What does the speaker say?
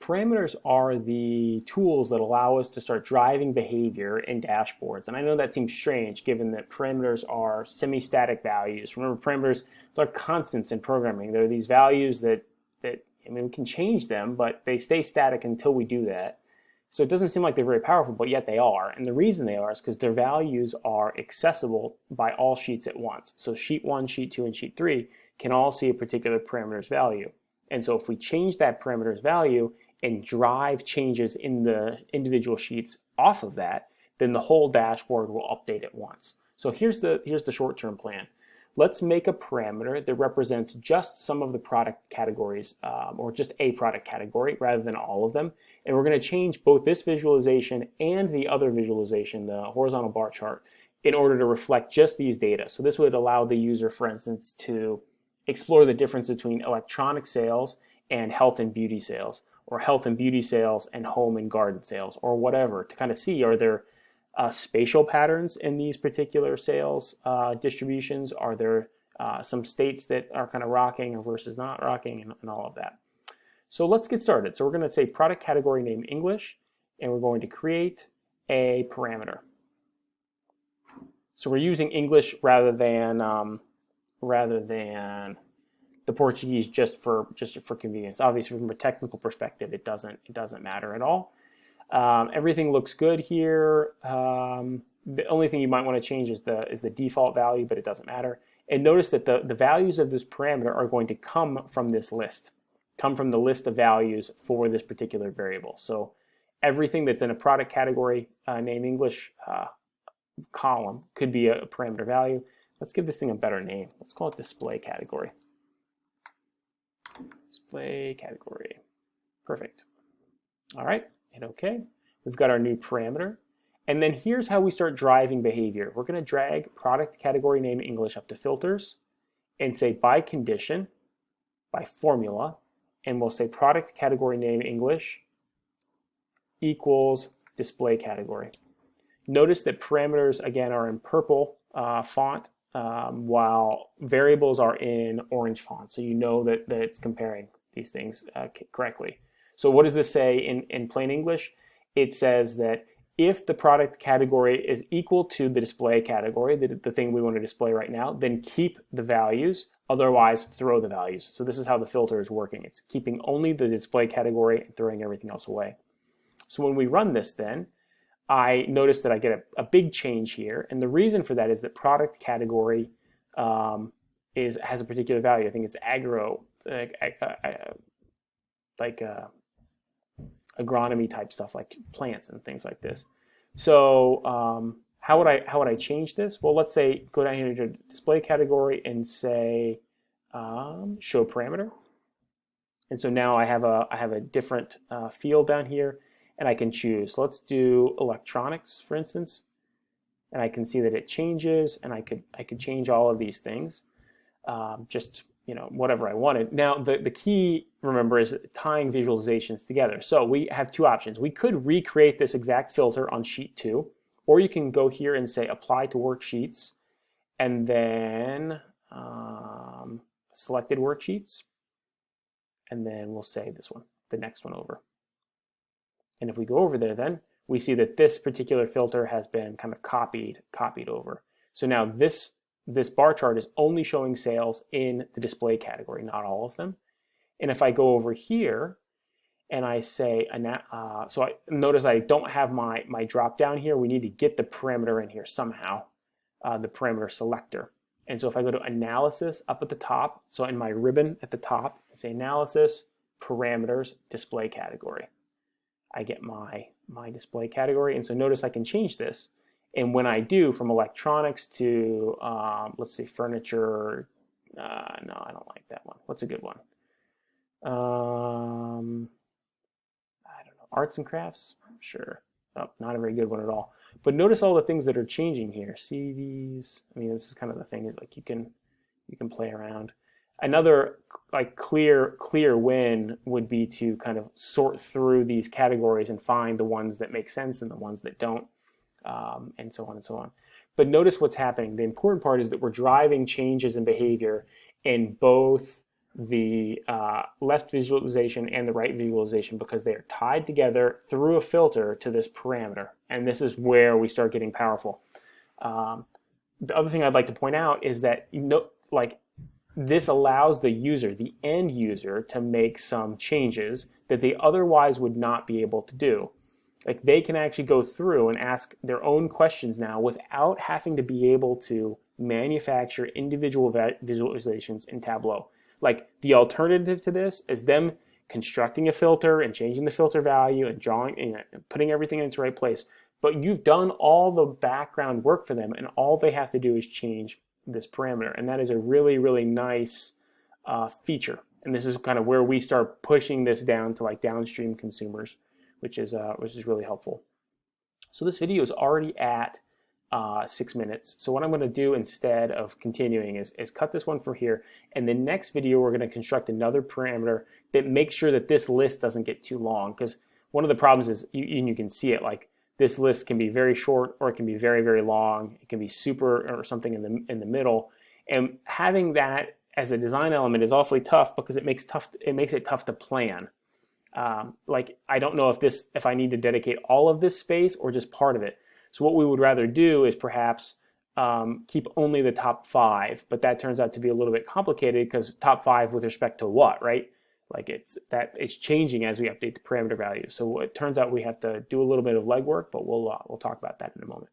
parameters are the tools that allow us to start driving behavior in dashboards. And I know that seems strange given that parameters are semi-static values. Remember, parameters are constants in programming. They're these values that I mean, we can change them, but they stay static until we do that. So it doesn't seem like they're very powerful, but yet they are. And the reason they are is because their values are accessible by all sheets at once. So sheet 1, sheet 2, and sheet 3 can all see a particular parameter's value. And so if we change that parameter's value and drive changes in the individual sheets off of that, then the whole dashboard will update at once. So here's the short-term plan. Let's make a parameter that represents just some of the product categories, or just a product category rather than all of them. And we're going to change both this visualization and the other visualization, the horizontal bar chart, in order to reflect just these data. So this would allow the user, for instance, to explore the difference between electronic sales and health and beauty sales, or health and beauty sales and home and garden sales, or whatever, to kind of see, are there spatial patterns in these particular sales distributions? Are there some states that are kind of rocking or versus not rocking, and all of that? So let's get started. So we're going to say product category name English, and we're going to create a parameter. So we're using English rather than the Portuguese just for convenience. Obviously, from a technical perspective, it doesn't matter at all. Everything looks good here. The only thing you might want to change is the default value, but it doesn't matter. And notice that the values of this parameter are going to come from this list, come from the list of values for this particular variable. So everything that's in a product category name English column could be a parameter value. Let's give this thing a better name. Let's call it display category. Display category. Perfect. All right. Hit OK. We've got our new parameter. And then here's how we start driving behavior. We're going to drag product category name English up to filters and say by condition, by formula, and we'll say product category name English equals display category. Notice that parameters, again, are in purple font, while variables are in orange font. So you know that it's comparing these things correctly. So what does this say in plain English? It says that if the product category is equal to the display category, the thing we want to display right now, then keep the values, otherwise throw the values. So this is how the filter is working. It's keeping only the display category and throwing everything else away. So when we run this then, I notice that I get a big change here. And the reason for that is that product category has a particular value. I think it's agro, agronomy type stuff, like plants and things like this. So how would I change this? Well, let's say go down here to display category and say show parameter. And so now I have a different field down here, and I can choose. Let's do electronics, for instance, and I can see that it changes, and I could change all of these things, just whatever I wanted. Now the key, remember, is tying visualizations together. So we have two options. We could recreate this exact filter on sheet 2, or you can go here and say apply to worksheets, and then selected worksheets, and then we'll say this one, the next one over. And if we go over there, then we see that this particular filter has been kind of copied over. So now this bar chart is only showing sales in the display category, not all of them. And if I go over here and I say, notice I don't have my drop down here. We need to get the parameter in here somehow, the parameter selector. And so if I go to analysis up at the top, so in my ribbon at the top, I say analysis, parameters, display category. I get my display category. And so notice I can change this. And when I do, from electronics to, let's see, furniture, no, I don't like that one. What's a good one? I don't know, arts and crafts? Sure. Oh, not a very good one at all. But notice all the things that are changing here. CVs, I mean, this is kind of the thing, is like you can play around. Another like clear win would be to kind of sort through these categories and find the ones that make sense and the ones that don't. And so on and so on. But notice what's happening. The important part is that we're driving changes in behavior in both the left visualization and the right visualization because they are tied together through a filter to this parameter. And this is where we start getting powerful. The other thing I'd like to point out is that this allows the user, the end user, to make some changes that they otherwise would not be able to do. Like they can actually go through and ask their own questions now without having to be able to manufacture individual visualizations in Tableau. Like the alternative to this is them constructing a filter and changing the filter value and drawing and putting everything in its right place. But you've done all the background work for them, and all they have to do is change this parameter. And that is a really, really nice feature. And this is kind of where we start pushing this down to like downstream consumers, which is really helpful. So this video is already at 6 minutes. So what I'm going to do instead of continuing is cut this one for here. And the next video, we're going to construct another parameter that makes sure that this list doesn't get too long. Because one of the problems is, you can see it, like this list can be very short or it can be very, very long. It can be super or something in the middle. And having that as a design element is awfully tough because it makes it tough to plan. Like I don't know if I need to dedicate all of this space or just part of it. So what we would rather do is perhaps keep only the top 5, but that turns out to be a little bit complicated because top 5 with respect to what, right? Like it's changing as we update the parameter values. So it turns out we have to do a little bit of legwork, but we'll talk about that in a moment.